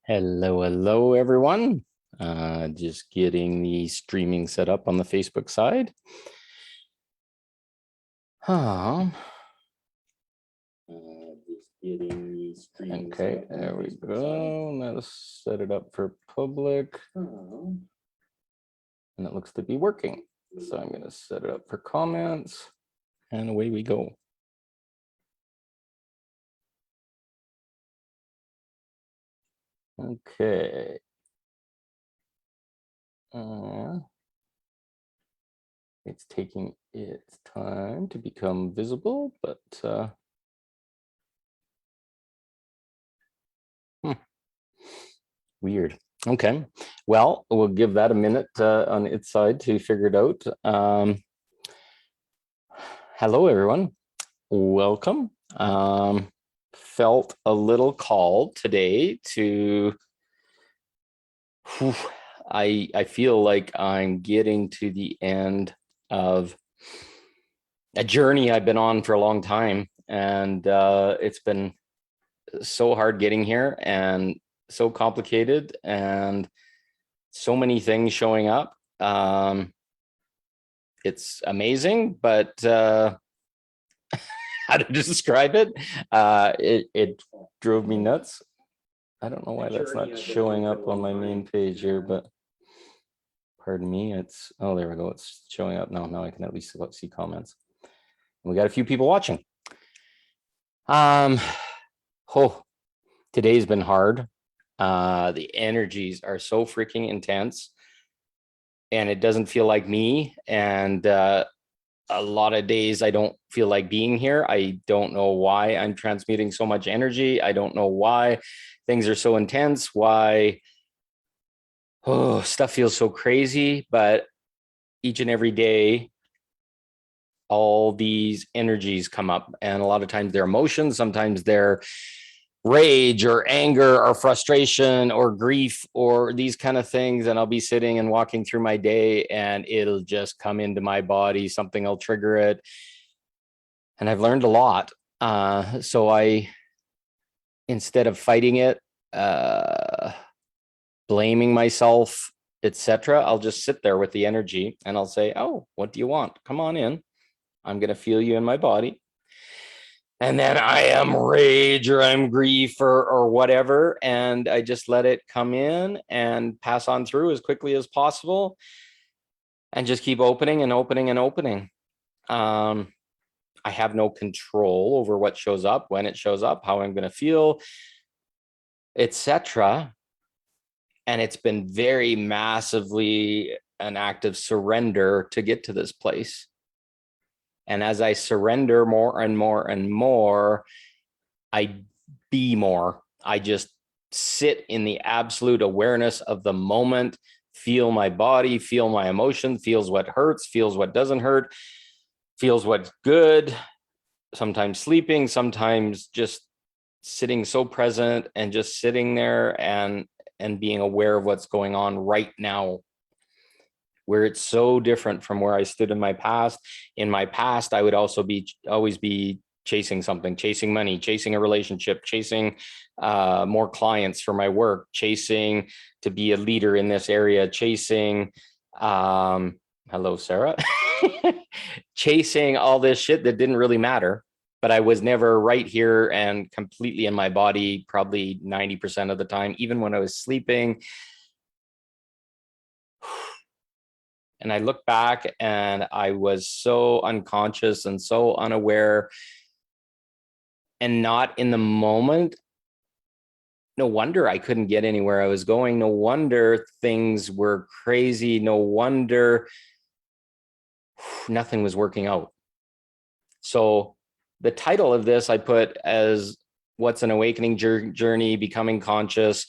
Hello, everyone. Just getting the streaming set up on the Facebook side. Just getting the streaming okay, there we go. Let's set it up for public. And it looks to be working. So I'm going to set it up for comments, and away we go. Okay. It's taking its time to become visible, but weird. Okay, well, we'll give that a minute on its side to figure it out. Hello, everyone. Welcome. Felt a little call today to, I feel like I'm getting to the end of a journey I've been on for a long time. And it's been so hard getting here and so complicated and so many things showing up. It's amazing, but how to describe it? It drove me nuts. I don't know why that's not showing up on my main page here, but pardon me. It's, oh, there we go. It's showing up now. Now I can at least see comments. We got a few people watching. Today's been hard. The energies are so freaking intense, and it doesn't feel like me. And a lot of days I don't feel like being here. I don't know why I'm transmuting so much energy. I don't know why things are so intense, why stuff feels so crazy. But each and every day, all these energies come up, and a lot of times they're emotions, sometimes they're rage or anger or frustration or grief or these kind of things. And I'll be sitting and walking through my day, and it'll just come into my body. Something will trigger it. And I've learned a lot. So I, instead of fighting it, blaming myself, etc., I'll just sit there with the energy and I'll say, oh, what do you want? Come on in. I'm going to feel you in my body. And then I am rage or I'm grief or whatever. And I just let it come in and pass on through as quickly as possible and just keep opening and opening and opening. I have no control over what shows up, when it shows up, how I'm going to feel, etc. And it's been very massively an act of surrender to get to this place. And as I surrender more and more and more, I be more. I just sit in the absolute awareness of the moment, feel my body, feel my emotion, feels what hurts, feels what doesn't hurt, feels what's good, sometimes sleeping, sometimes just sitting so present and just sitting there and being aware of what's going on right now, where it's so different from where I stood in my past. In my past, I would also always be chasing something, chasing money, chasing a relationship, chasing more clients for my work, chasing to be a leader in this area, chasing, hello, Sarah, chasing all this shit that didn't really matter, but I was never right here and completely in my body, probably 90% of the time, even when I was sleeping. And I look back and I was so unconscious and so unaware and not in the moment. No wonder I couldn't get anywhere I was going. No wonder things were crazy. No wonder nothing was working out. So the title of this I put as What's an Awakening Journey, Becoming Conscious,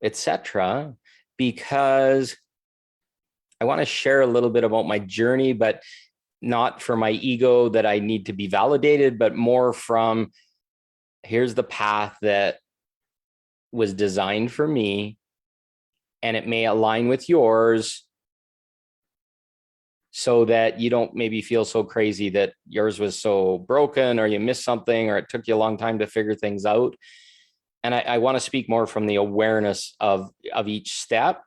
etc., because I want to share a little bit about my journey, but not for my ego that I need to be validated, but more from here's the path that was designed for me, and it may align with yours so that you don't maybe feel so crazy that yours was so broken or you missed something or it took you a long time to figure things out. And I want to speak more from the awareness of each step,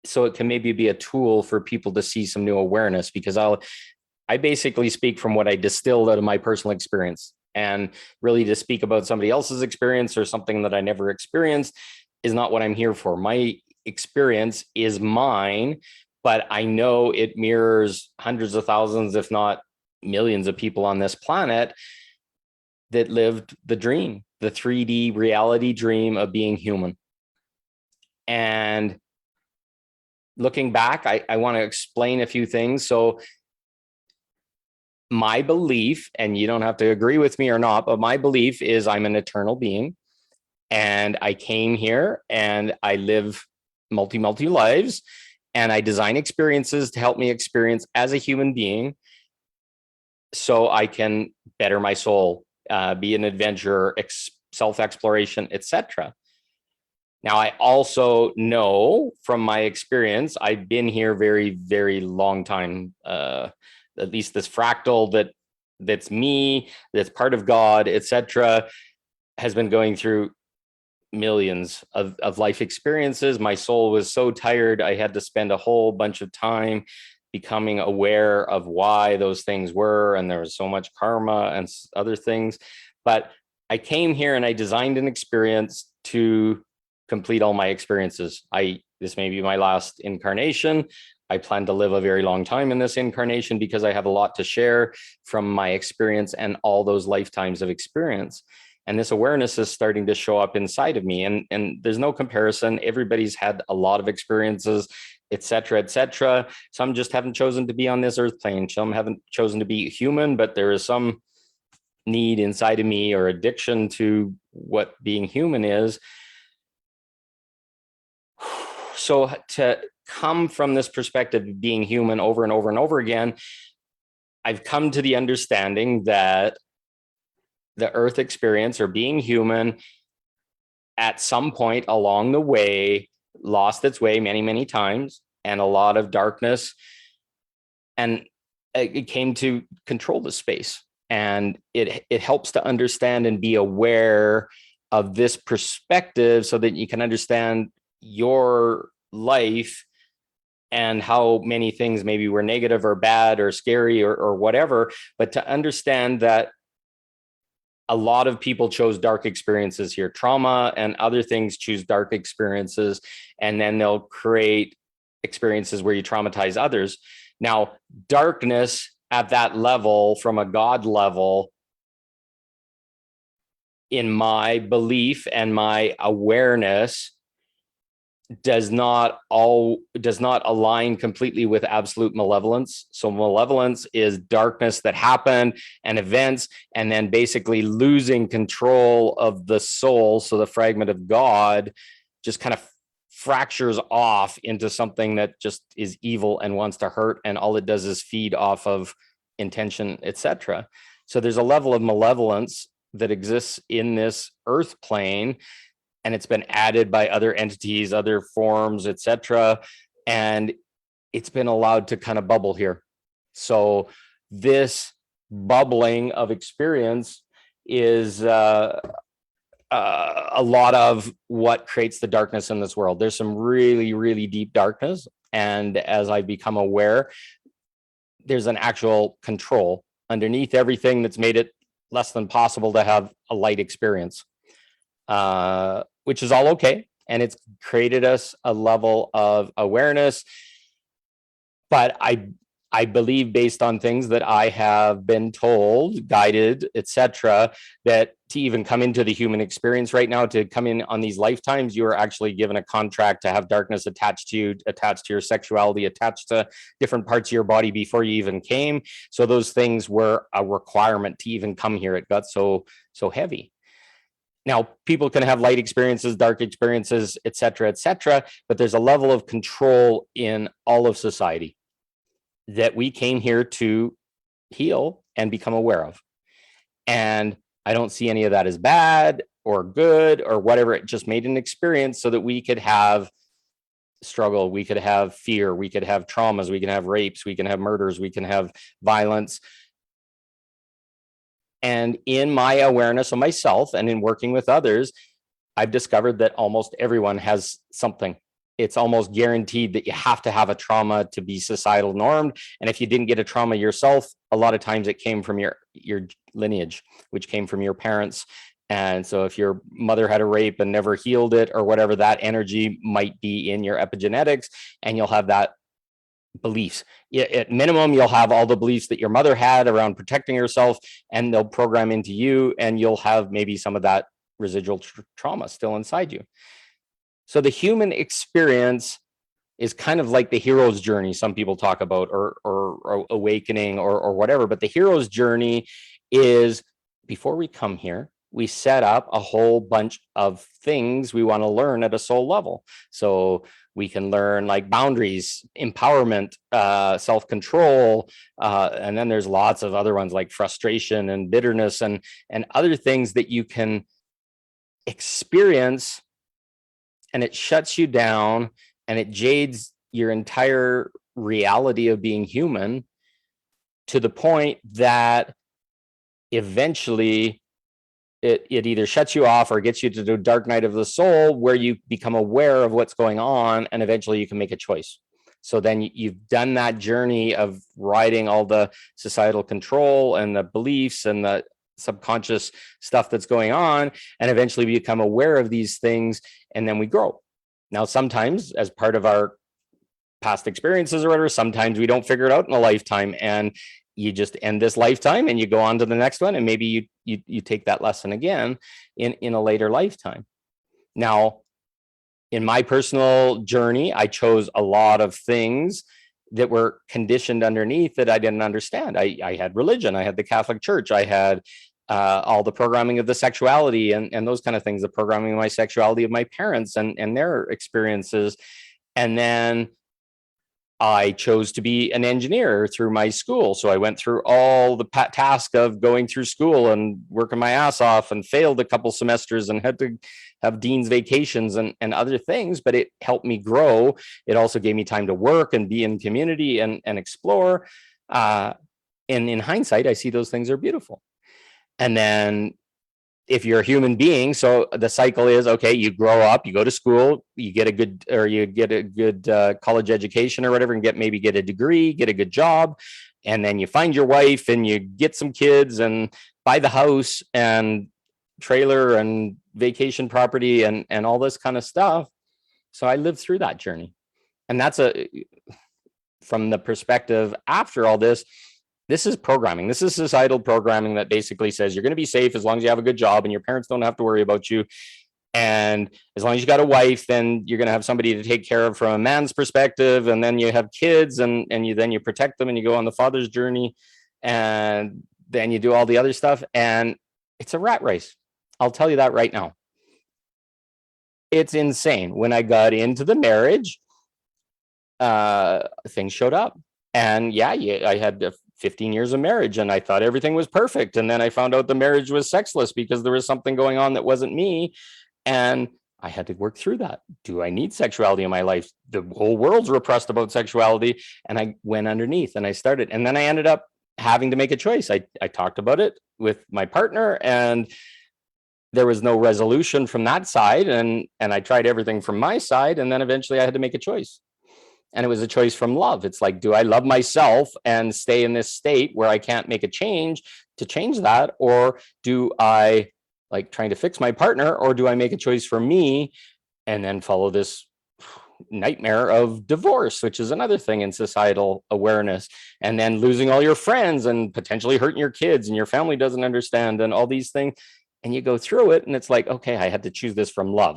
so it can maybe be a tool for people to see some new awareness, because I basically speak from what I distilled out of my personal experience. And really, to speak about somebody else's experience or something that I never experienced is not what I'm here for. My experience is mine, but I know it mirrors hundreds of thousands, if not millions of people on this planet that lived the dream, the 3D reality dream of being human. And looking back, I want to explain a few things. So my belief, and you don't have to agree with me or not, but my belief is I'm an eternal being, and I came here and I live multi lives, and I design experiences to help me experience as a human being, so I can better my soul, be an adventurer, self-exploration, etc. Now, I also know from my experience, I've been here very, very long time. At least this fractal that's me, that's part of God, etc., has been going through millions of life experiences. My soul was so tired, I had to spend a whole bunch of time becoming aware of why those things were, and there was so much karma and other things. But I came here and I designed an experience to complete all my experiences. This may be my last incarnation. I plan to live a very long time in this incarnation because I have a lot to share from my experience and all those lifetimes of experience. And this awareness is starting to show up inside of me. And there's no comparison. Everybody's had a lot of experiences, et cetera, et cetera. Some just haven't chosen to be on this earth plane. Some haven't chosen to be human, but there is some need inside of me or addiction to what being human is. So to come from this perspective of being human over and over and over again, I've come to the understanding that the earth experience, or being human, at some point along the way lost its way many, many times, and a lot of darkness, and it came to control the space. And it helps to understand and be aware of this perspective so that you can understand your life and how many things maybe were negative or bad or scary or whatever, but to understand that a lot of people chose dark experiences here. Trauma and other things choose dark experiences, and then they'll create experiences where you traumatize others. Now, darkness at that level, from a God level, in my belief and my awareness, does not align completely with absolute malevolence. So malevolence is darkness that happened and events, and then basically losing control of the soul. So the fragment of God just kind of fractures off into something that just is evil and wants to hurt, and all it does is feed off of intention, etc. So there's a level of malevolence that exists in this earth plane, and it's been added by other entities, other forms, etc. And it's been allowed to kind of bubble here. So this bubbling of experience is a lot of what creates the darkness in this world. There's some really, really deep darkness. And as I become aware, there's an actual control underneath everything that's made it less than possible to have a light experience. Which is all okay. And it's created us a level of awareness. But I believe, based on things that I have been told, guided, etc., that to even come into the human experience right now, to come in on these lifetimes, you are actually given a contract to have darkness attached to you, attached to your sexuality, attached to different parts of your body before you even came. So those things were a requirement to even come here. It got so heavy. Now, people can have light experiences, dark experiences, et cetera, but there's a level of control in all of society that we came here to heal and become aware of. And I don't see any of that as bad or good or whatever. It just made an experience so that we could have struggle, we could have fear, we could have traumas, we can have rapes, we can have murders, we can have violence. And in my awareness of myself and in working with others, I've discovered that almost everyone has something. It's almost guaranteed that you have to have a trauma to be societal normed. And if you didn't get a trauma yourself, a lot of times it came from your lineage, which came from your parents. And so if your mother had a rape and never healed it or whatever, that energy might be in your epigenetics, and you'll have that beliefs. At minimum, you'll have all the beliefs that your mother had around protecting herself, and they'll program into you, and you'll have maybe some of that residual trauma still inside you. So the human experience is kind of like the hero's journey some people talk about, or awakening, or whatever. But the hero's journey is, before we come here, we set up a whole bunch of things we want to learn at a soul level. So we can learn like boundaries, empowerment, self-control, and then there's lots of other ones like frustration and bitterness and other things that you can experience, and it shuts you down and it jades your entire reality of being human, to the point that eventually it either shuts you off or gets you to the dark night of the soul, where you become aware of what's going on, and eventually you can make a choice. So then you've done that journey of riding all the societal control and the beliefs and the subconscious stuff that's going on, and eventually we become aware of these things, and then we grow. Now, sometimes as part of our past experiences or whatever, sometimes we don't figure it out in a lifetime, and you just end this lifetime and you go on to the next one, and maybe you take that lesson again in a later lifetime. Now, in my personal journey, I chose a lot of things that were conditioned underneath that I didn't understand. I had religion, I had the Catholic Church, I had all the programming of the sexuality and those kind of things, the programming of my sexuality of my parents and their experiences. And then I chose to be an engineer through my school. So I went through all the task of going through school and working my ass off, and failed a couple semesters and had to have dean's vacations and other things, but it helped me grow. It also gave me time to work and be in community and explore. And in hindsight, I see those things are beautiful. And then if you're a human being, so the cycle is, okay, you grow up, you go to school, you get a good college education or whatever, and maybe get a degree, get a good job, and then you find your wife and you get some kids and buy the house and trailer and vacation property and all this kind of stuff. So I lived through that journey, and that's from the perspective after all this. This is programming. This is societal programming that basically says you're going to be safe as long as you have a good job and your parents don't have to worry about you. And as long as you got a wife, then you're going to have somebody to take care of from a man's perspective. And then you have kids, and you protect them, and you go on the father's journey, and then you do all the other stuff. And it's a rat race. I'll tell you that right now. It's insane. When I got into the marriage, things showed up. And yeah, I had 15 years of marriage, and I thought everything was perfect. And then I found out the marriage was sexless because there was something going on that wasn't me. And I had to work through that. Do I need sexuality in my life? The whole world's repressed about sexuality. And I went underneath and I started. And then I ended up having to make a choice. I talked about it with my partner, and there was no resolution from that side. And I tried everything from my side. And then eventually I had to make a choice. And it was a choice from love. It's like, do I love myself and stay in this state where I can't make a change to change that? Or do I like trying to fix my partner? Or do I make a choice for me and then follow this nightmare of divorce, which is another thing in societal awareness, and then losing all your friends and potentially hurting your kids, and your family doesn't understand, and all these things. And you go through it, and it's like, okay, I had to choose this from love.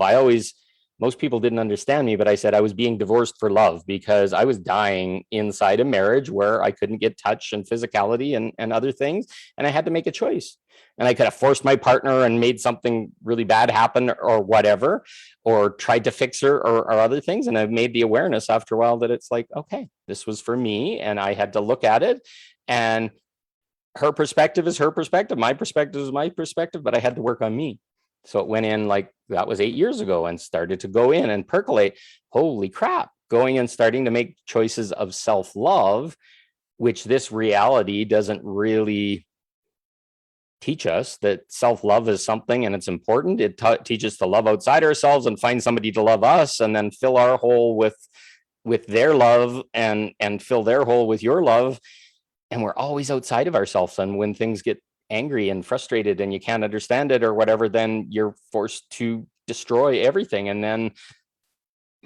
Most people didn't understand me, but I said I was being divorced for love, because I was dying inside a marriage where I couldn't get touch and physicality and other things. And I had to make a choice. And I could have forced my partner and made something really bad happen or whatever, or tried to fix her or other things. And I've made the awareness after a while that it's like, okay, this was for me. And I had to look at it, and her perspective is her perspective. My perspective is my perspective, but I had to work on me. So it went in, like, that was 8 years ago, and started to go in and percolate. Holy crap, going and starting to make choices of self-love, which this reality doesn't really teach us that self-love is something and it's important. It teaches to love outside ourselves and find somebody to love us, and then fill our hole with their love, and fill their hole with your love. And we're always outside of ourselves. And when things get angry and frustrated and you can't understand it or whatever, then you're forced to destroy everything. And then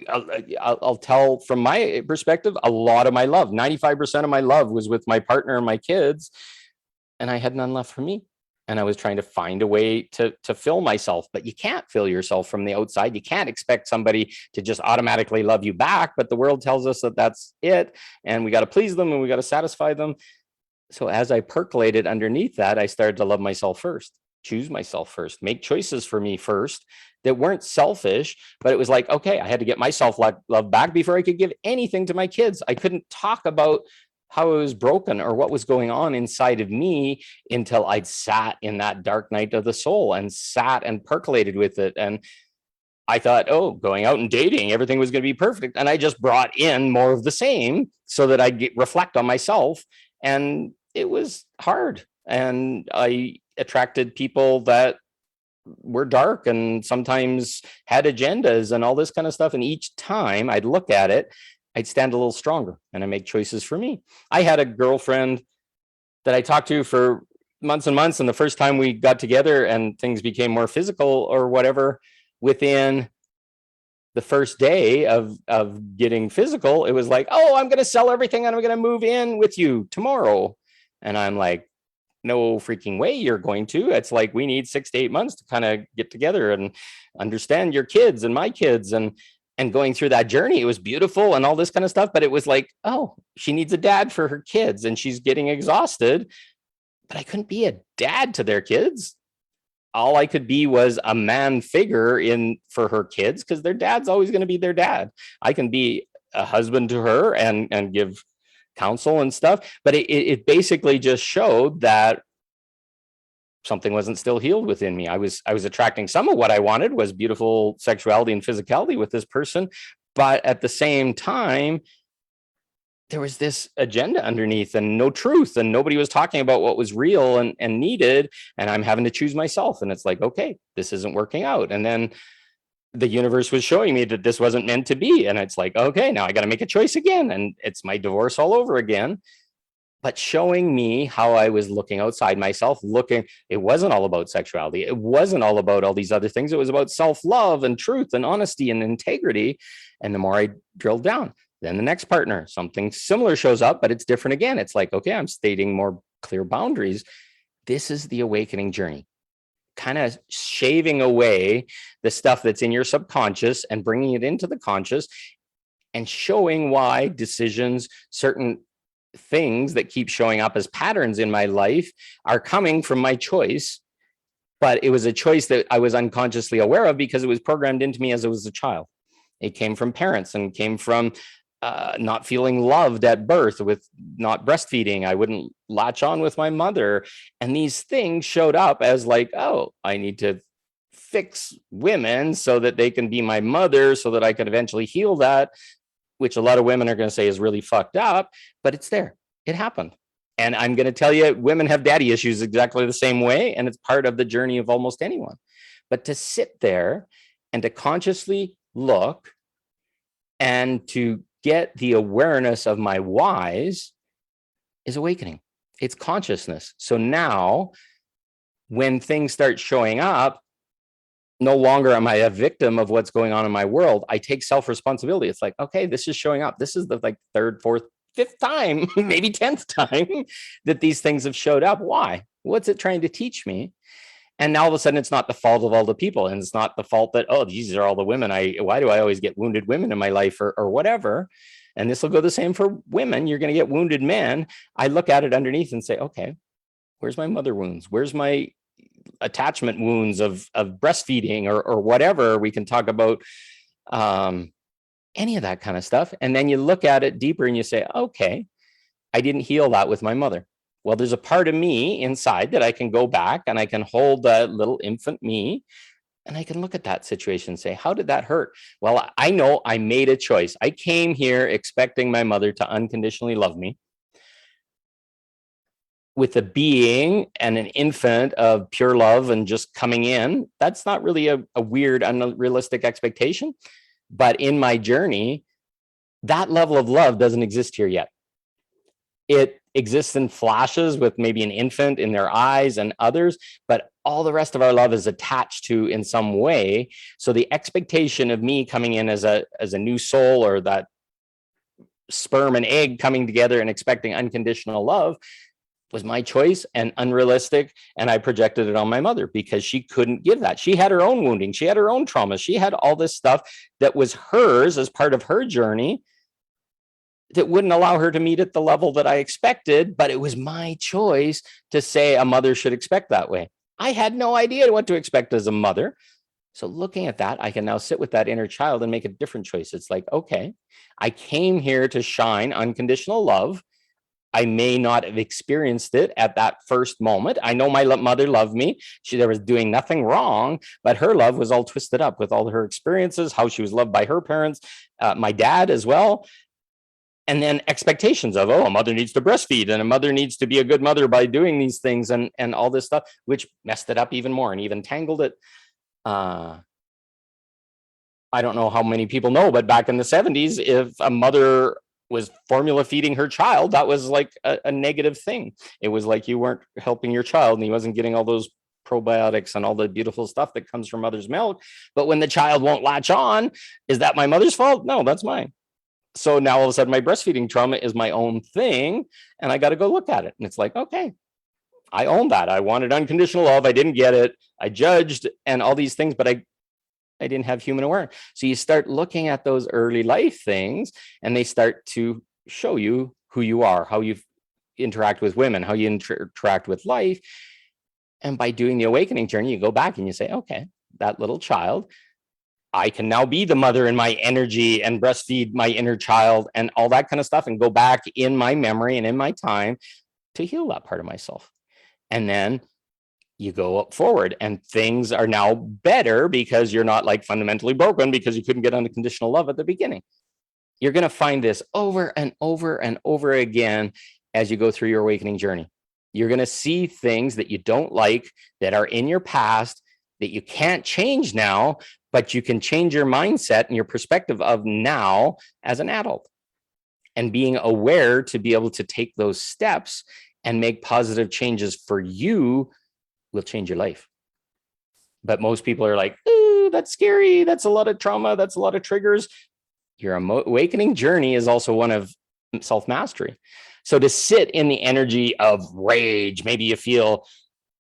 I'll tell from my perspective, a lot of my love, 95% of my love was with my partner and my kids, and I had none left for me. And I was trying to find a way to fill myself, but you can't fill yourself from the outside. You can't expect somebody to just automatically love you back, but the world tells us that that's it. And we got to please them and we got to satisfy them. So as I percolated underneath that, I started to love myself first, choose myself first, make choices for me first that weren't selfish, but it was like, okay, I had to get myself love back before I could give anything to my kids. I couldn't talk about how I was broken or what was going on inside of me until I'd sat in that dark night of the soul and sat and percolated with it. And I thought, oh, going out and dating, everything was going to be perfect. And I just brought in more of the same so that I'd reflect on myself. And it was hard. And I attracted people that were dark and sometimes had agendas and all this kind of stuff. And each time I'd look at it, I'd stand a little stronger and I make choices for me. I had a girlfriend that I talked to for months and months. And the first time we got together and things became more physical or whatever, within the first day of getting physical, it was like, oh, I'm going to sell everything and I'm going to move in with you tomorrow. And I'm like, no freaking way you're going to. It's like, we need 6 to 8 months to kind of get together and understand your kids and my kids. And going through that journey, it was beautiful and all this kind of stuff. But it was like, oh, she needs a dad for her kids and she's getting exhausted. But I couldn't be a dad to their kids. All I could be was a man figure for her kids, because their dad's always going to be their dad. I can be a husband to her and give counsel and stuff. But it basically just showed that something wasn't still healed within me. I was attracting some of what I wanted was beautiful sexuality and physicality with this person. But at the same time, there was this agenda underneath and no truth, and nobody was talking about what was real and needed. And I'm having to choose myself. And it's like, okay, this isn't working out. And then the universe was showing me that this wasn't meant to be. And it's like, okay, now I got to make a choice again. And it's my divorce all over again. But showing me how I was looking outside myself, it wasn't all about sexuality. It wasn't all about all these other things. It was about self-love and truth and honesty and integrity. And the more I drilled down, then the next partner, something similar shows up, but it's different again. It's like, okay, I'm stating more clear boundaries. This is the awakening journey, kind of shaving away the stuff that's in your subconscious and bringing it into the conscious, and showing why decisions, certain things that keep showing up as patterns in my life are coming from my choice. But it was a choice that I was unconsciously aware of because it was programmed into me as I was a child. It came from parents and came from not feeling loved at birth, with not breastfeeding. I wouldn't latch on with my mother. And these things showed up as like, oh, I need to fix women so that they can be my mother so that I could eventually heal that, which a lot of women are going to say is really fucked up, but it's there. It happened. And I'm going to tell you, women have daddy issues exactly the same way. And it's part of the journey of almost anyone. But to sit there and to consciously look and to get the awareness of my whys is awakening. It's consciousness. So now when things start showing up, no longer am I a victim of what's going on in my world. I take self-responsibility. It's like, okay, this is showing up. This is the like third, fourth, fifth time, maybe 10th time that these things have showed up. Why? What's it trying to teach me? And now all of a sudden it's not the fault of all the people. And it's not the fault that, oh, these are all the women. Why do I always get wounded women in my life or whatever? And this will go the same for women. You're going to get wounded men. I look at it underneath and say, okay, where's my mother wounds? Where's my attachment wounds of breastfeeding or whatever? We can talk about any of that kind of stuff. And then you look at it deeper and you say, okay, I didn't heal that with my mother. Well, there's a part of me inside that I can go back and I can hold that little infant me and I can look at that situation and say, how did that hurt? Well, I know I made a choice. I came here expecting my mother to unconditionally love me, with a being and an infant of pure love and just coming in, that's not really a weird, unrealistic expectation. But in my journey, that level of love doesn't exist here yet. It exists in flashes with maybe an infant in their eyes and others, but all the rest of our love is attached to in some way. So the expectation of me coming in as a new soul, or that sperm and egg coming together and expecting unconditional love, was my choice and unrealistic. And I projected it on my mother because she couldn't give that. She had her own wounding. She had her own trauma. She had all this stuff that was hers as part of her journey that wouldn't allow her to meet at the level that I expected. But it was my choice to say a mother should expect that way. I had no idea what to expect as a mother. So looking at that, I can now sit with that inner child and make a different choice. It's like, okay, I came here to shine unconditional love. I may not have experienced it at that first moment. I know my mother loved me. There was doing nothing wrong, but her love was all twisted up with all her experiences, how she was loved by her parents, my dad as well. And then expectations of, oh, a mother needs to breastfeed and a mother needs to be a good mother by doing these things and all this stuff, which messed it up even more and even tangled it. I don't know how many people know, but back in the 70s, if a mother was formula feeding her child, that was like a negative thing. It was like you weren't helping your child and he wasn't getting all those probiotics and all the beautiful stuff that comes from mother's milk. But when the child won't latch on, is that my mother's fault? No, that's mine. So now all of a sudden my breastfeeding trauma is my own thing and I got to go look at it. And it's like, okay, I own that. I wanted unconditional love. I didn't get it. I judged and all these things, but I didn't have human awareness. So you start looking at those early life things and they start to show you who you are, how you interact with women, how you interact with life. And by doing the awakening journey, you go back and you say, okay, that little child, I can now be the mother in my energy and breastfeed my inner child and all that kind of stuff and go back in my memory and in my time to heal that part of myself. And then you go up forward and things are now better because you're not like fundamentally broken because you couldn't get unconditional love at the beginning. You're going to find this over and over and over again as you go through your awakening journey. You're going to see things that you don't like that are in your past that you can't change now, but you can change your mindset and your perspective of now as an adult. And being aware to be able to take those steps and make positive changes for you will change your life. But most people are like, ooh, that's scary. That's a lot of trauma. That's a lot of triggers. Your awakening journey is also one of self-mastery. So to sit in the energy of rage, maybe you feel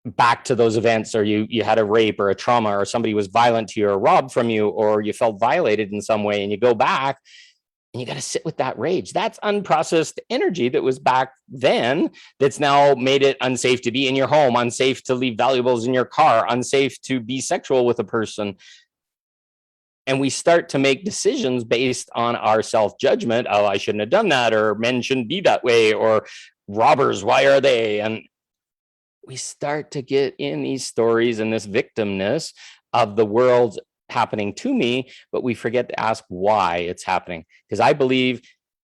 back to those events, or you had a rape or a trauma, or somebody was violent to you or robbed from you, or you felt violated in some way, and you go back and you got to sit with that rage. That's unprocessed energy that was back then that's now made it unsafe to be in your home, unsafe to leave valuables in your car, unsafe to be sexual with a person. And we start to make decisions based on our self-judgment. Oh, I shouldn't have done that, or men shouldn't be that way, or robbers, why are they? And we start to get in these stories and this victimness of the world happening to me, but we forget to ask why it's happening. Because I believe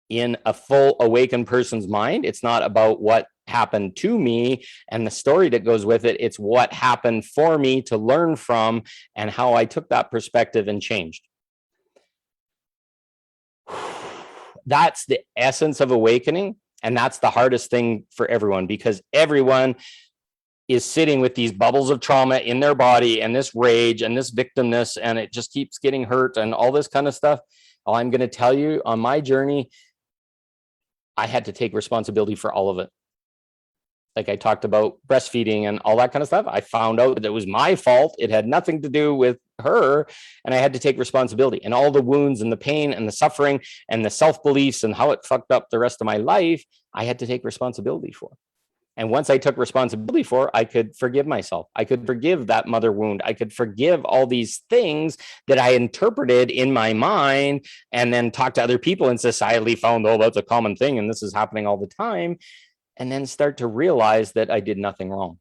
in a full awakened person's mind, it's not about what happened to me and the story that goes with it. It's what happened for me to learn from and how I took that perspective and changed. That's the essence of awakening. And that's the hardest thing for everyone, because everyone is sitting with these bubbles of trauma in their body and this rage and this victimness, and it just keeps getting hurt and all this kind of stuff. All I'm going to tell you, on my journey, I had to take responsibility for all of it. Like I talked about breastfeeding and all that kind of stuff. I found out that it was my fault. It had nothing to do with her. And I had to take responsibility, and all the wounds and the pain and the suffering and the self-beliefs and how it fucked up the rest of my life, I had to take responsibility for. And once I took responsibility for, I could forgive myself. I could forgive that mother wound. I could forgive all these things that I interpreted in my mind and then talked to other people and societally found, oh, that's a common thing and this is happening all the time. And then start to realize that I did nothing wrong.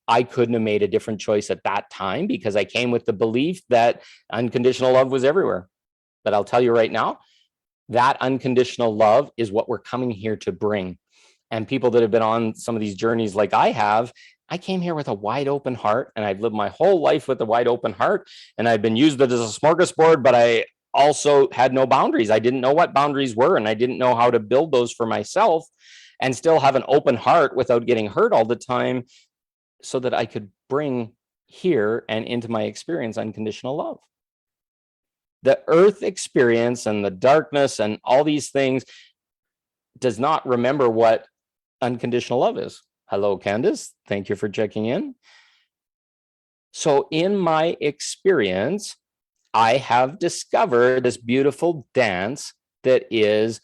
I couldn't have made a different choice at that time because I came with the belief that unconditional love was everywhere. But I'll tell you right now, that unconditional love is what we're coming here to bring. And people that have been on some of these journeys like I have, I came here with a wide open heart, and I've lived my whole life with a wide open heart, and I've been used as a smorgasbord, but I also had no boundaries. I didn't know what boundaries were, and I didn't know how to build those for myself and still have an open heart without getting hurt all the time, so that I could bring here and into my experience unconditional love. The earth experience and the darkness and all these things does not remember what unconditional love is. Hello, Candace. Thank you for checking in. So in my experience, I have discovered this beautiful dance that is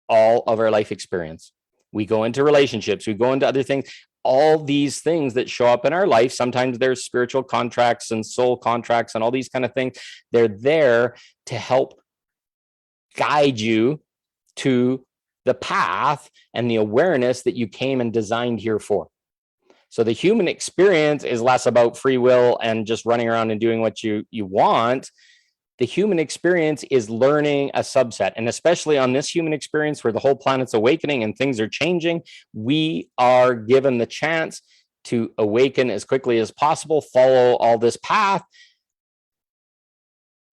all of our life experience. We go into relationships, we go into other things, all these things that show up in our life. Sometimes there's spiritual contracts and soul contracts and all these kind of things. They're there to help guide you to the path and the awareness that you came and designed here for. So the human experience is less about free will and just running around and doing what you want. The human experience is learning a subset. And especially on this human experience where the whole planet's awakening and things are changing, we are given the chance to awaken as quickly as possible, follow all this path.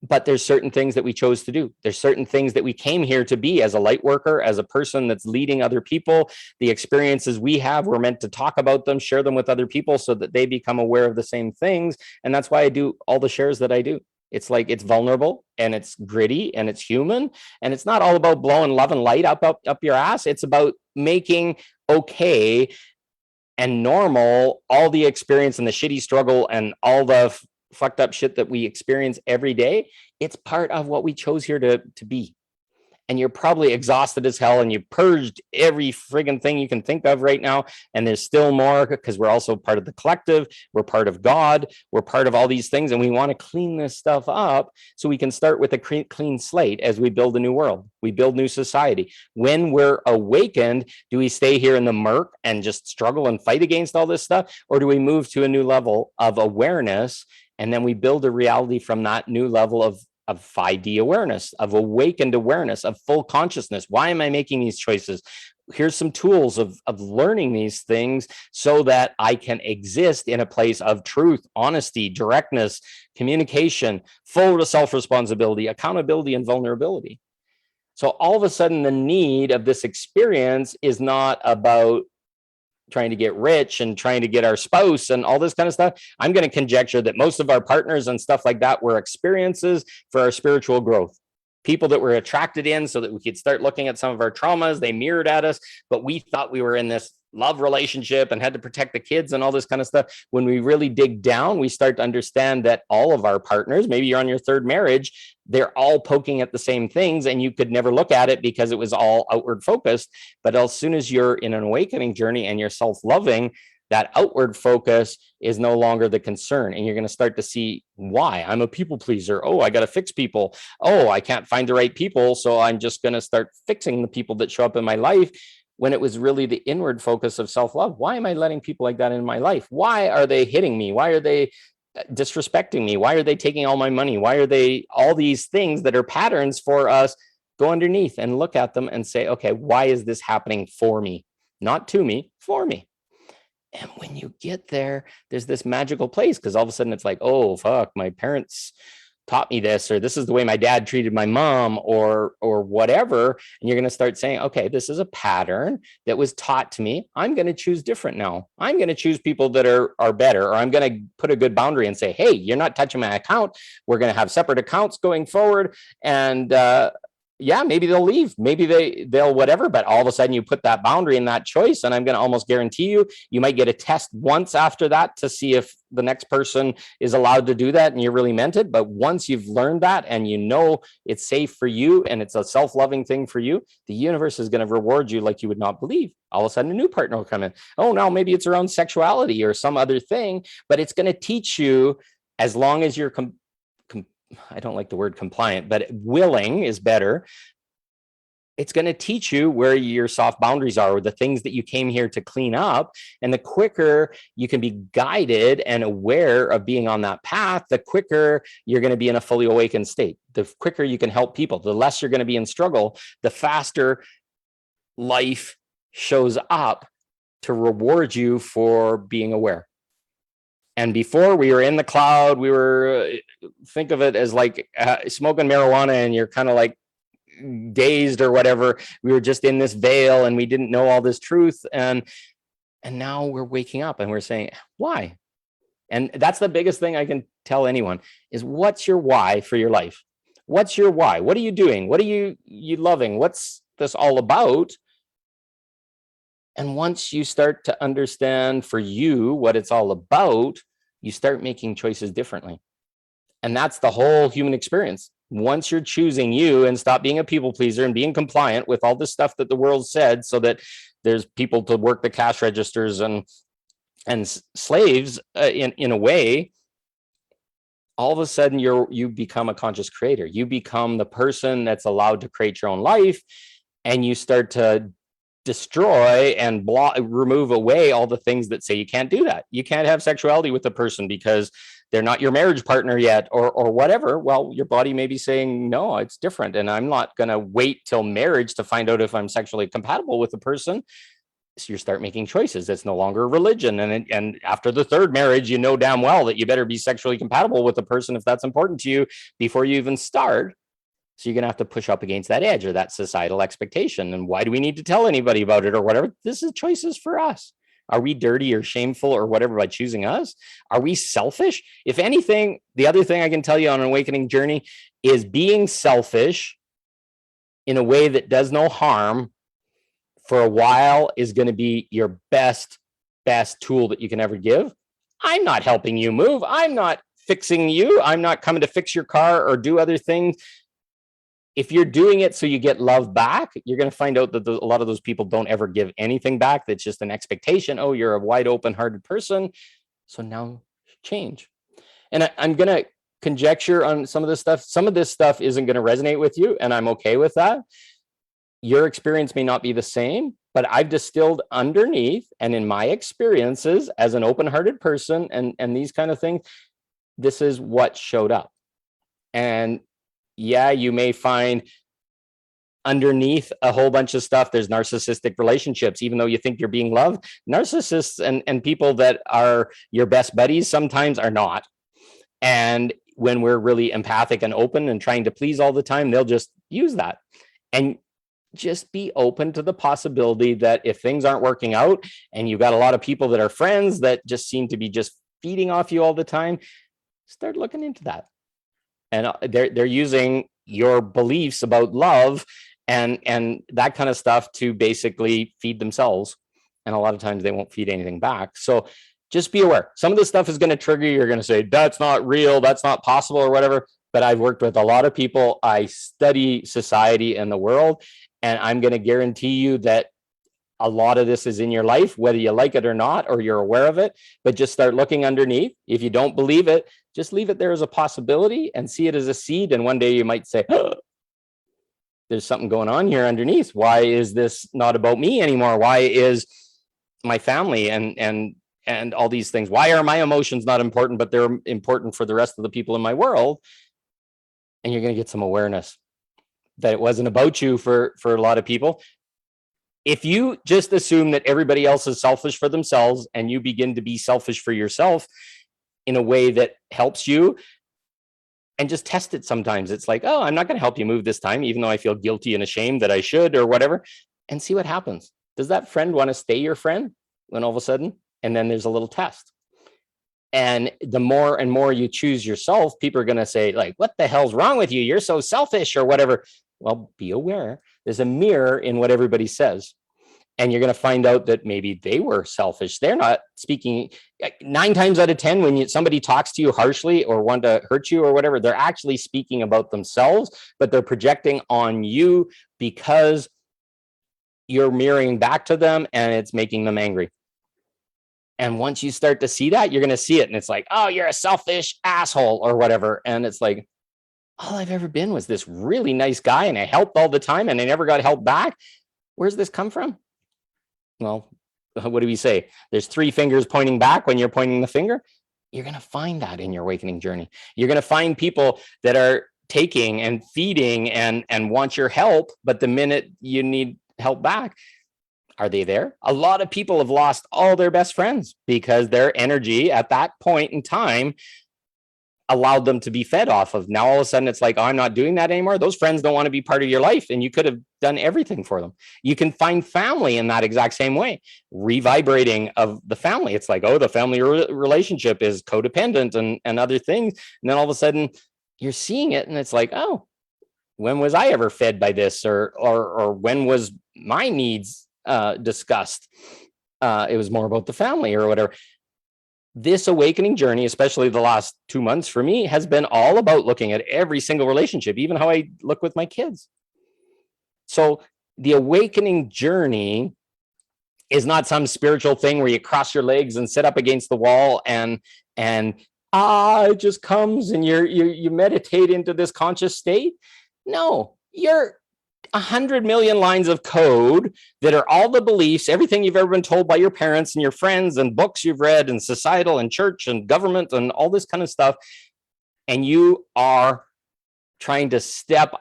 But there's certain things that we chose to do. There's certain things that we came here to be as a light worker, as a person that's leading other people. The experiences we have, we're meant to talk about them, share them with other people so that they become aware of the same things. And that's why I do all the shares that I do. It's like, it's vulnerable and it's gritty and it's human. And it's not all about blowing love and light up your ass. It's about making okay and normal all the experience and the shitty struggle and all the fucked up shit that we experience every day. It's part of what we chose here to be. And you're probably exhausted as hell and you purged every friggin' thing you can think of right now. And there's still more, because we're also part of the collective. We're part of God. We're part of all these things. And we want to clean this stuff up so we can start with a clean slate as we build a new world. We build new society. When we're awakened, do we stay here in the murk and just struggle and fight against all this stuff? Or do we move to a new level of awareness? And then we build a reality from that new level of 5D awareness, of awakened awareness, of full consciousness. Why am I making these choices? Here's some tools of learning these things so that I can exist in a place of truth, honesty, directness, communication, full self-responsibility, accountability, and vulnerability. So all of a sudden, the need of this experience is not about trying to get rich and trying to get our spouse and all this kind of stuff. I'm going to conjecture that most of our partners and stuff like that were experiences for our spiritual growth. People that were attracted in so that we could start looking at some of our traumas. They mirrored at us, but we thought we were in this love relationship and had to protect the kids and all this kind of stuff. When we really dig down, we start to understand that all of our partners, maybe you're on your third marriage, they're all poking at the same things and you could never look at it because it was all outward focused. But as soon as you're in an awakening journey and you're self-loving, that outward focus is no longer the concern. And you're going to start to see why. I'm a people pleaser. Oh, I got to fix people. Oh, I can't find the right people. So I'm just going to start fixing the people that show up in my life, when it was really the inward focus of self-love. Why am I letting people like that in my life? Why are they hitting me? Why are they disrespecting me? Why are they taking all my money? Why are they all these things that are patterns for us? Go underneath and look at them and say, okay, why is this happening for me? Not to me, for me. And when you get there, there's this magical place, because all of a sudden it's like, oh, fuck, my parents taught me this, or this is the way my dad treated my mom, or whatever. And you're going to start saying, okay, this is a pattern that was taught to me. I'm going to choose different now. I'm going to choose people that are better, or I'm going to put a good boundary and say, hey, you're not touching my account. We're going to have separate accounts going forward. And yeah, maybe they'll leave, maybe they'll whatever, but all of a sudden you put that boundary and that choice, and I'm going to almost guarantee you might get a test once after that to see if the next person is allowed to do that and you really meant it. But once you've learned that and you know it's safe for you and it's a self-loving thing for you, the universe is going to reward you like you would not believe. All of a sudden a new partner will come in. Oh, no, maybe it's around sexuality or some other thing, but it's going to teach you, as long as you're I don't like the word compliant, but willing is better. It's going to teach you where your soft boundaries are, or the things that you came here to clean up. And the quicker you can be guided and aware of being on that path, the quicker you're going to be in a fully awakened state. The quicker you can help people, the less you're going to be in struggle, the faster life shows up to reward you for being aware. And before, we were in the cloud, we were, think of it as like smoking marijuana and you're kind of like dazed or whatever. We were just in this veil and we didn't know all this truth. And now we're waking up and we're saying, why? And that's the biggest thing I can tell anyone is, what's your why for your life? What's your why? What are you doing? What are you loving? What's this all about? And once you start to understand for you what it's all about, you start making choices differently. And that's the whole human experience. Once you're choosing you and stop being a people pleaser and being compliant with all this stuff that the world said, so that there's people to work the cash registers and slaves in a way, all of a sudden you become a conscious creator. You become the person that's allowed to create your own life, and you start to destroy and remove away all the things that say you can't do that. You can't have sexuality with a person because they're not your marriage partner yet, or whatever. Well, your body may be saying, no, it's different. And I'm not going to wait till marriage to find out if I'm sexually compatible with a person. So you start making choices. It's no longer a religion. And after the third marriage, you know damn well that you better be sexually compatible with a person if that's important to you before you even start. So you're going to have to push up against that edge or that societal expectation. And why do we need to tell anybody about it or whatever? This is choices for us. Are we dirty or shameful or whatever by choosing us? Are we selfish? If anything, the other thing I can tell you on an awakening journey is being selfish in a way that does no harm for a while is going to be your best tool that you can ever give. I'm not helping you move. I'm not fixing you. I'm not coming to fix your car or do other things. If you're doing it so you get love back, you're going to find out that a lot of those people don't ever give anything back. That's just an expectation. Oh, you're a wide open hearted person, so now change. And I'm going to conjecture on some of this stuff. Some of this stuff isn't going to resonate with you, and I'm okay with that. Your experience may not be the same, but I've distilled underneath, and in my experiences as an open-hearted person and these kind of things, this is what showed up. And yeah, you may find underneath a whole bunch of stuff, there's narcissistic relationships, even though you think you're being loved. Narcissists and people that are your best buddies sometimes are not. And when we're really empathic and open and trying to please all the time, they'll just use that. And just be open to the possibility that if things aren't working out and you've got a lot of people that are friends that just seem to be just feeding off you all the time, start looking into that. And they're using your beliefs about love and that kind of stuff to basically feed themselves. And a lot of times they won't feed anything back. So just be aware. Some of this stuff is going to trigger you. You're going to say, that's not real, that's not possible or whatever. But I've worked with a lot of people. I study society and the world. And I'm going to guarantee you that a lot of this is in your life, whether you like it or not, or you're aware of it, but just start looking underneath. If you don't believe it, just leave it there as a possibility and see it as a seed. And one day you might say, oh, there's something going on here underneath. Why is this not about me anymore? Why is my family and all these things? Why are my emotions not important, but they're important for the rest of the people in my world? And you're going to get some awareness that it wasn't about you for a lot of people. If you just assume that everybody else is selfish for themselves and you begin to be selfish for yourself in a way that helps you, and just test it sometimes. It's like, oh, I'm not going to help you move this time, even though I feel guilty and ashamed that I should or whatever, and see what happens. Does that friend want to stay your friend when all of a sudden, and then there's a little test. And the more and more you choose yourself, people are going to say like, what the hell's wrong with you? You're so selfish or whatever. Well, be aware. There's a mirror in what everybody says. And you're going to find out that maybe they were selfish. They're not speaking 9 times out of 10 when somebody talks to you harshly or want to hurt you or whatever, they're actually speaking about themselves, but they're projecting on you because you're mirroring back to them and it's making them angry. And once you start to see that, you're going to see it. And it's like, oh, you're a selfish asshole or whatever. And it's like, all I've ever been was this really nice guy and I helped all the time and I never got helped back. Where's this come from? Well, what do we say? There's 3 fingers pointing back when you're pointing the finger. You're going to find that in your awakening journey. You're going to find people that are taking and feeding and want your help. But the minute you need help back, Are they there? A lot of people have lost all their best friends because their energy at that point in time allowed them to be fed off of. Now all of a sudden it's like, oh, I'm not doing that anymore. Those friends don't want to be part of your life, and you could have done everything for them. You can find family in that exact same way, revibrating of the family. It's like, oh, the family relationship is codependent and other things. And then all of a sudden you're seeing it and it's like, oh, when was I ever fed by this? Or when was my needs discussed? It was more about the family or whatever. This awakening journey, especially the last 2 months for me, has been all about looking at every single relationship, even how I look with my kids. So the awakening journey is not some spiritual thing where you cross your legs and sit up against the wall and it just comes and you meditate into this conscious state. No, you're 100 million lines of code that are all the beliefs, everything you've ever been told by your parents and your friends and books you've read and societal and church and government and all this kind of stuff. And you are trying to step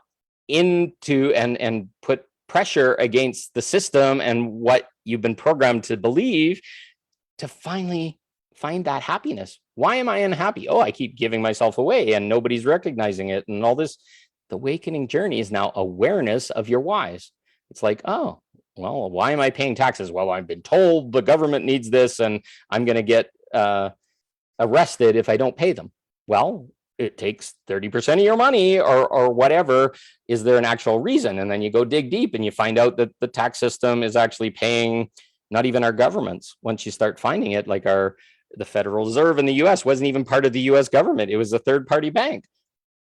into and put pressure against the system and what you've been programmed to believe to finally find that happiness. Why am I unhappy? Oh, I keep giving myself away and nobody's recognizing it and all this. The awakening journey is now awareness of your whys. It's like, oh, well, why am I paying taxes? Well, I've been told the government needs this and I'm going to get arrested if I don't pay them. Well, it takes 30% of your money or whatever. Is there an actual reason? And then you go dig deep and you find out that the tax system is actually paying not even our governments. Once you start finding it, like the Federal Reserve in the US wasn't even part of the US government. It was a third-party bank.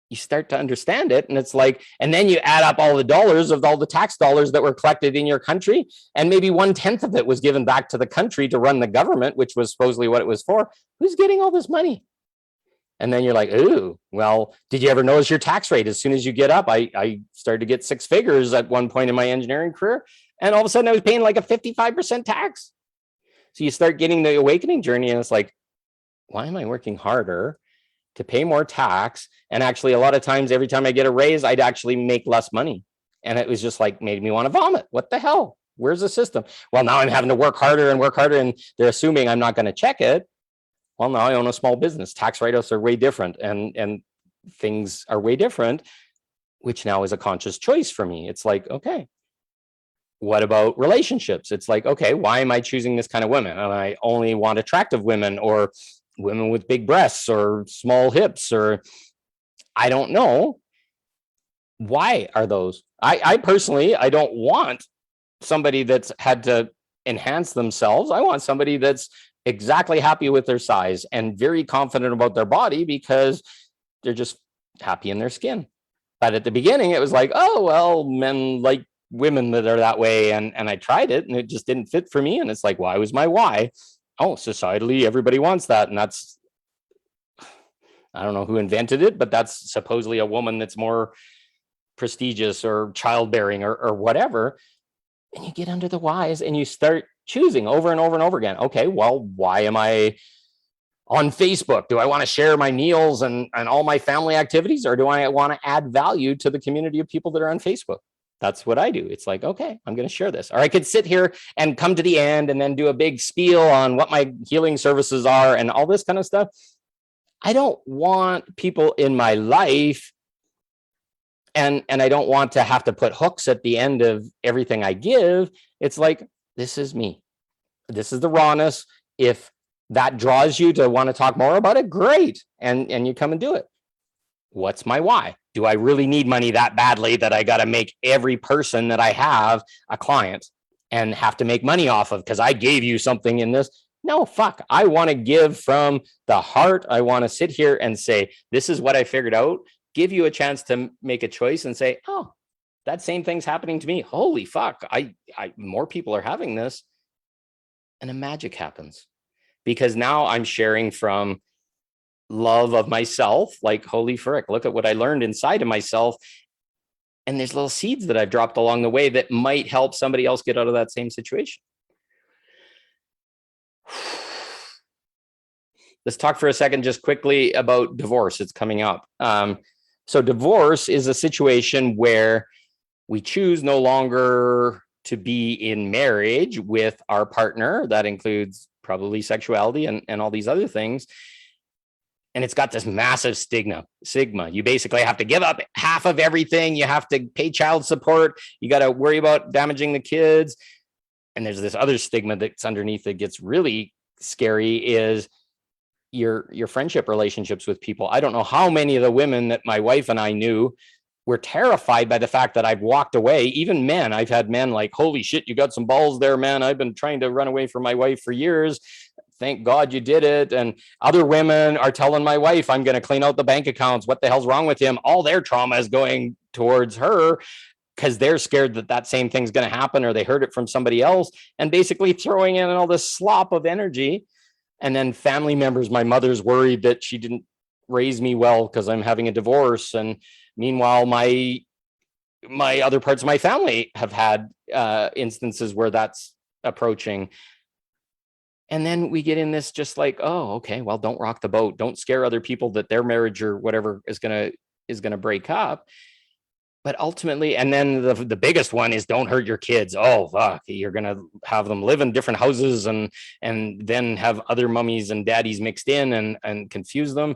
You start to understand it. And it's like, and then you add up all the dollars of all the tax dollars that were collected in your country. And maybe 1/10 of it was given back to the country to run the government, which was supposedly what it was for. Who's getting all this money? And then you're like, ooh, well, did you ever notice your tax rate? As soon as you get up, I started to get 6 figures at one point in my engineering career. And all of a sudden I was paying like a 55% tax. So you start getting the awakening journey and it's like, why am I working harder to pay more tax? And actually a lot of times, every time I get a raise, I'd actually make less money. And it was just like, made me want to vomit. What the hell? Where's the system? Well, now I'm having to work harder and they're assuming I'm not going to check it. Well, now I own a small business. Tax write-offs are way different and things are way different, which now is a conscious choice for me. It's like, okay, what about relationships? It's like, okay, why am I choosing this kind of women? And I only want attractive women or women with big breasts or small hips, or I don't know. Why are those? I personally, I don't want somebody that's had to enhance themselves. I want somebody that's exactly happy with their size and very confident about their body because they're just happy in their skin. But at the beginning, it was like, oh, well, men like women that are that way. And I tried it and it just didn't fit for me. And it's like, why was my why? Oh, societally, everybody wants that. And that's, I don't know who invented it, but that's supposedly a woman that's more prestigious or childbearing or whatever. And you get under the whys and you start choosing over and over and over again. Okay, well, why am I on Facebook? Do I want to share my meals and all my family activities, or do I want to add value to the community of people that are on Facebook? That's what I do. It's like, okay, I'm going to share this. Or I could sit here and come to the end and then do a big spiel on what my healing services are and all this kind of stuff. I don't want people in my life, and I don't want to have to put hooks at the end of everything I give. It's like, this is me. This is the rawness. If that draws you to want to talk more about it, great. And you come and do it. What's my why? Do I really need money that badly that I got to make every person that I have a client and have to make money off of because I gave you something in this? No, fuck. I want to give from the heart. I want to sit here and say, this is what I figured out. Give you a chance to make a choice and say, oh, that same thing's happening to me. Holy fuck. More people are having this. And a magic happens because now I'm sharing from love of myself, like, holy frick, look at what I learned inside of myself. And there's little seeds that I've dropped along the way that might help somebody else get out of that same situation. Let's talk for a second, just quickly, about divorce. It's coming up. So divorce is a situation where we choose no longer to be in marriage with our partner. That includes probably sexuality and all these other things. And it's got this massive stigma. You basically have to give up half of everything. You have to pay child support. You got to worry about damaging the kids. And there's this other stigma that's underneath that gets really scary, is your friendship relationships with people. I don't know how many of the women that my wife and I knew were terrified by the fact that I've walked away. Even men, I've had men like, holy shit, you got some balls there, man. I've been trying to run away from my wife for years. Thank God you did it. And other women are telling my wife, I'm going to clean out the bank accounts. What the hell's wrong with him? All their trauma is going towards her because they're scared that that same thing's going to happen, or they heard it from somebody else, and basically throwing in all this slop of energy. And then family members, my mother's worried that she didn't raise me well because I'm having a divorce. And meanwhile, my other parts of my family have had instances where that's approaching. And then we get in this just like, oh, okay, well, don't rock the boat. Don't scare other people that their marriage or whatever is gonna break up. But ultimately, and then the biggest one is don't hurt your kids. Oh, fuck, you're gonna have them live in different houses and then have other mummies and daddies mixed in and confuse them.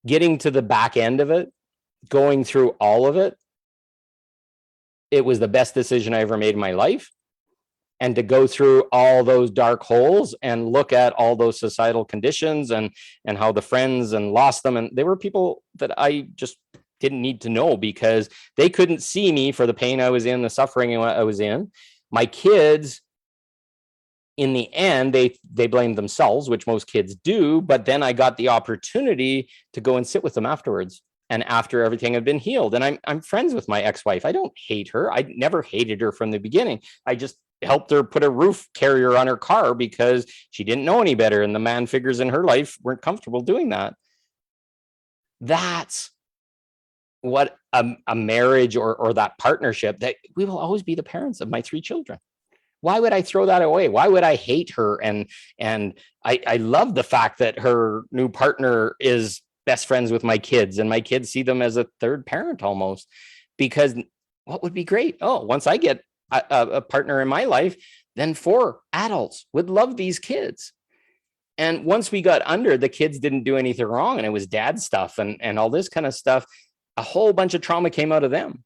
Getting to the back end of it, going through all of it, it was the best decision I ever made in my life. And to go through all those dark holes and look at all those societal conditions and how the friends and lost them. And they were people that I just didn't need to know because they couldn't see me for the pain I was in, the suffering I was in. My kids, in the end, they blamed themselves, which most kids do. But then I got the opportunity to go and sit with them afterwards. And after everything had been healed, and I'm friends with my ex-wife. I don't hate her. I never hated her from the beginning. I just helped her put a roof carrier on her car because she didn't know any better. And the man figures in her life weren't comfortable doing that. That's what a marriage or that partnership, that we will always be the parents of my 3 children. Why would I throw that away? Why would I hate her? And I love the fact that her new partner is best friends with my kids, and my kids see them as a third parent almost, because what would be great? Oh, once I get a partner in my life, then 4 adults would love these kids. And once we got under, the kids didn't do anything wrong, and it was dad stuff and all this kind of stuff. A whole bunch of trauma came out of them.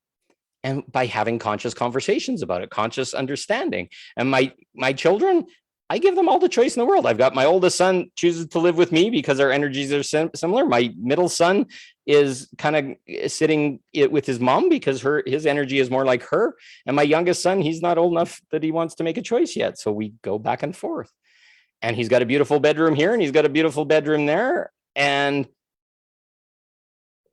And by having conscious conversations about it, conscious understanding. And my children, I give them all the choice in the world. I've got my oldest son chooses to live with me because our energies are similar. My middle son is kind of sitting with his mom because his energy is more like her. And my youngest son, he's not old enough that he wants to make a choice yet. So we go back and forth. And he's got a beautiful bedroom here and he's got a beautiful bedroom there. And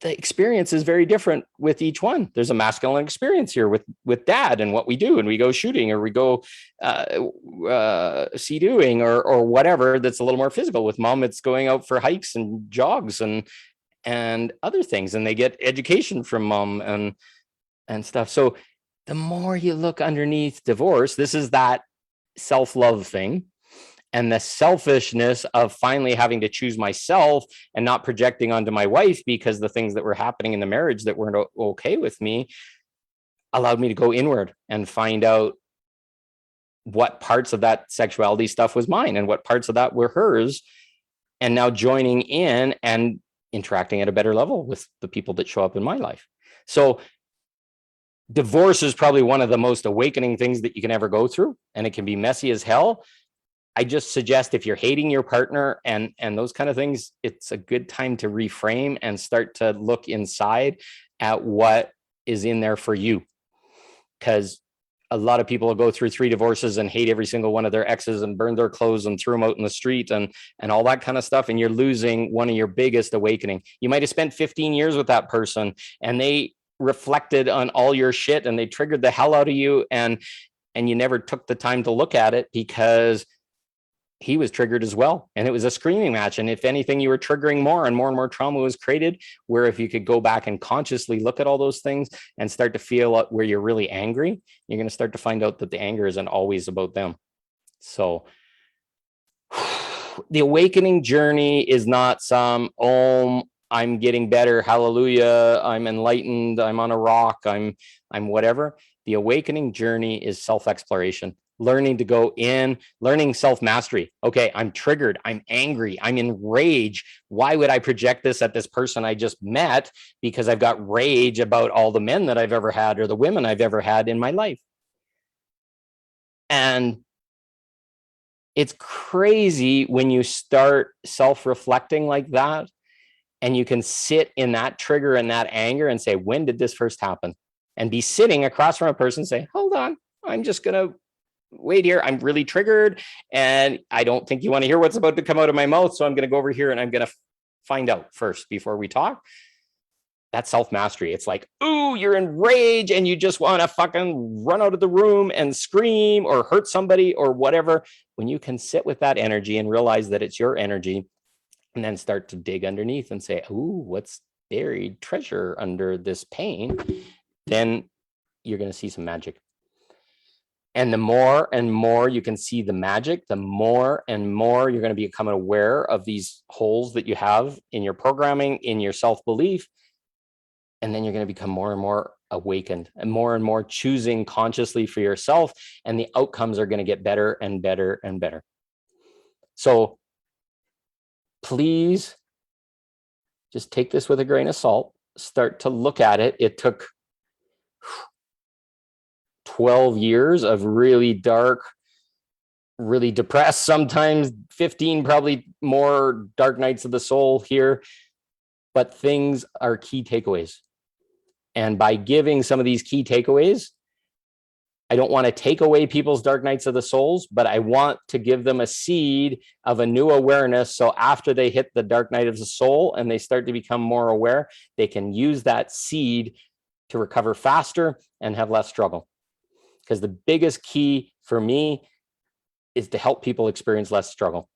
the experience is very different with each one. There's a masculine experience here with dad and what we do, and we go shooting or we go sea doing or whatever that's a little more physical. With mom, it's going out for hikes and jogs and other things, and they get education from mom and stuff. So the more you look underneath divorce, this is that self-love thing. And the selfishness of finally having to choose myself and not projecting onto my wife because the things that were happening in the marriage that weren't okay with me allowed me to go inward and find out what parts of that sexuality stuff was mine and what parts of that were hers. And now joining in and interacting at a better level with the people that show up in my life. So divorce is probably one of the most awakening things that you can ever go through. And it can be messy as hell. I just suggest if you're hating your partner and those kind of things, it's a good time to reframe and start to look inside at what is in there for you. Because a lot of people will go through 3 divorces and hate every single one of their exes and burn their clothes and threw them out in the street and all that kind of stuff. And you're losing one of your biggest awakening. You might have spent 15 years with that person and they reflected on all your shit and they triggered the hell out of you. And you never took the time to look at it because he was triggered as well. And it was a screaming match. And if anything, you were triggering more and more trauma was created, where if you could go back and consciously look at all those things and start to feel where you're really angry, you're going to start to find out that the anger isn't always about them. So the awakening journey is not some, oh, I'm getting better. Hallelujah. I'm enlightened. I'm on a rock. I'm whatever. The awakening journey is self-exploration, learning to go in, learning self-mastery. Okay, I'm triggered, I'm angry, I'm in rage. Why would I project this at this person I just met? Because I've got rage about all the men that I've ever had or the women I've ever had in my life. And it's crazy when you start self-reflecting like that, and you can sit in that trigger and that anger and say, when did this first happen? And be sitting across from a person and say, hold on, I'm just gonna wait here. I'm really triggered and I don't think you want to hear what's about to come out of my mouth. So I'm gonna go over here and I'm gonna find out first before we talk. That's self-mastery. It's like, ooh, you're in rage and you just want to fucking run out of the room and scream or hurt somebody or whatever. When you can sit with that energy and realize that it's your energy, and then start to dig underneath and say, ooh, what's buried treasure under this pain, then you're going to see some magic. And the more and more you can see the magic, the more and more you're going to become aware of these holes that you have in your programming, in your self-belief. And then you're going to become more and more awakened and more choosing consciously for yourself. And the outcomes are going to get better and better and better. So please just take this with a grain of salt, start to look at it. It took 12 years of really dark, really depressed, sometimes 15, probably more dark nights of the soul here, but things are key takeaways. And by giving some of these key takeaways, I don't want to take away people's dark nights of the souls, but I want to give them a seed of a new awareness. So after they hit the dark night of the soul and they start to become more aware, they can use that seed to recover faster and have less struggle. Because the biggest key for me is to help people experience less struggle.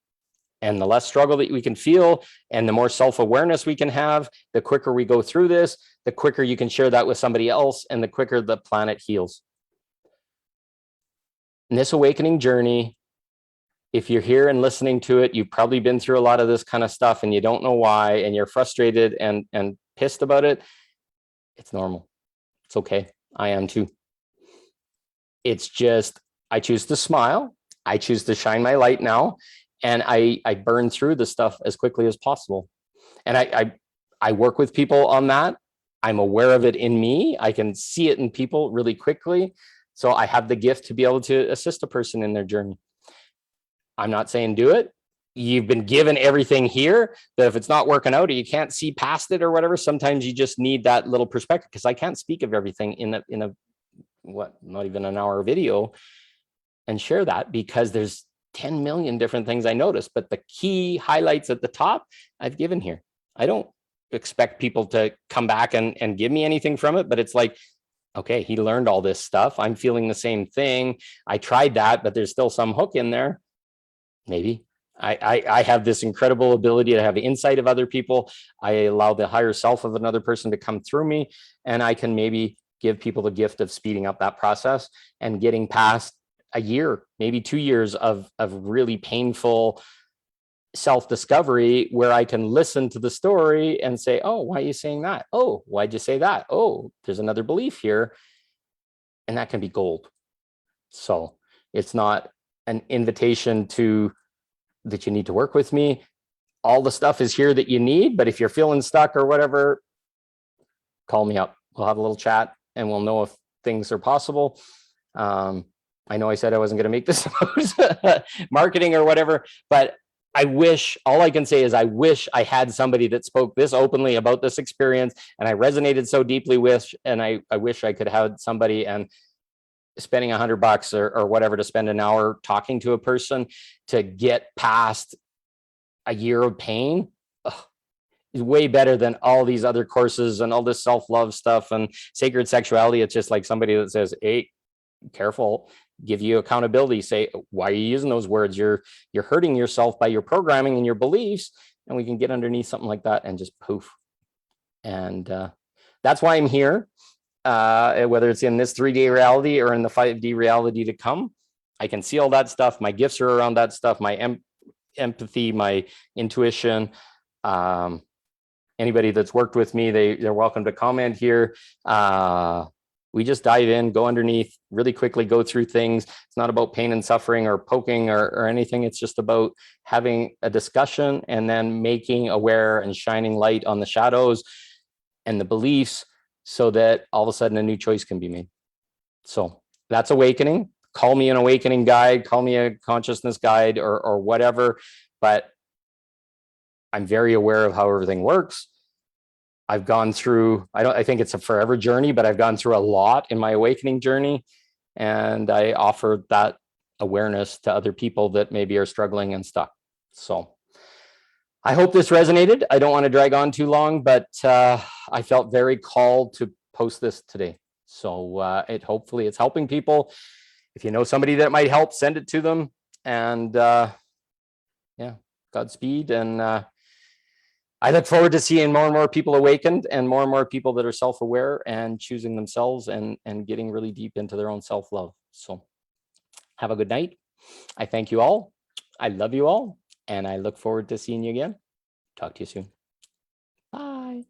And the less struggle that we can feel and the more self-awareness we can have, the quicker we go through this, the quicker you can share that with somebody else, and the quicker the planet heals. In this awakening journey, if you're here and listening to it, you've probably been through a lot of this kind of stuff and you don't know why, and you're frustrated and pissed about it. It's normal. It's okay. I am too. It's just, I choose to smile. I choose to shine my light now. And I burn through the stuff as quickly as possible. And I work with people on that. I'm aware of it in me. I can see it in people really quickly. So I have the gift to be able to assist a person in their journey. I'm not saying do it. You've been given everything here that if it's not working out or you can't see past it or whatever, sometimes you just need that little perspective, because I can't speak of everything in a not even an hour video and share that, because there's 10 million different things I noticed, but the key highlights at the top I've given here. I don't expect people to come back and give me anything from it, but it's like, okay, he learned all this stuff. I'm feeling the same thing. I tried that, but there's still some hook in there. Maybe I have this incredible ability to have insight of other people. I allow the higher self of another person to come through me, and I can maybe give people the gift of speeding up that process and getting past a year, maybe 2 years of really painful self-discovery, where I can listen to the story and say, oh, why are you saying that? Oh, why'd you say that? Oh, there's another belief here. And that can be gold. So it's not an invitation to that you need to work with me. All the stuff is here that you need, but if you're feeling stuck or whatever, call me up. We'll have a little chat and we'll know if things are possible. I know I said I wasn't going to make this about marketing or whatever, but I wish, all I can say is I wish I had somebody that spoke this openly about this experience and I resonated so deeply with, and I wish I could have somebody, and spending $100 or whatever to spend an hour talking to a person to get past a year of pain is way better than all these other courses and all this self-love stuff and sacred sexuality. It's just like somebody that says, hey, careful, give you accountability, say, why are you using those words? You're hurting yourself by your programming and your beliefs. And we can get underneath something like that and just poof. And that's why I'm here. Whether it's in this 3D reality or in the 5D reality to come, I can see all that stuff. My gifts are around that stuff, my empathy, my intuition. Anybody that's worked with me, they're welcome to comment here. We just dive in, go underneath, really quickly go through things. It's not about pain and suffering or poking or anything. It's just about having a discussion and then making aware and shining light on the shadows and the beliefs so that all of a sudden a new choice can be made. So that's awakening. Call me an awakening guide, call me a consciousness guide or whatever, but I'm very aware of how everything works. I've gone through, I think it's a forever journey, but I've gone through a lot in my awakening journey. And I offer that awareness to other people that maybe are struggling and stuck. So I hope this resonated. I don't want to drag on too long, but I felt very called to post this today. So hopefully it's helping people. If you know somebody that might help, send it to them. And yeah, Godspeed. And I look forward to seeing more and more people awakened and more people that are self-aware and choosing themselves and getting really deep into their own self-love. So have a good night. I thank you all. I love you all. And I look forward to seeing you again. Talk to you soon. Bye.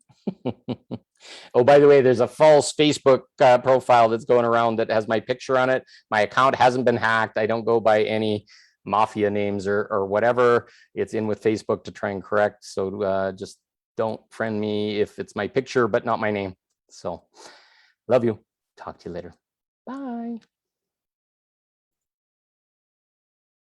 Oh, by the way, there's a false Facebook profile that's going around that has my picture on it. My account hasn't been hacked. I don't go by any mafia names or whatever. It's in with Facebook to try and correct. So just don't friend me if it's my picture, but not my name. So love you. Talk to you later. Bye.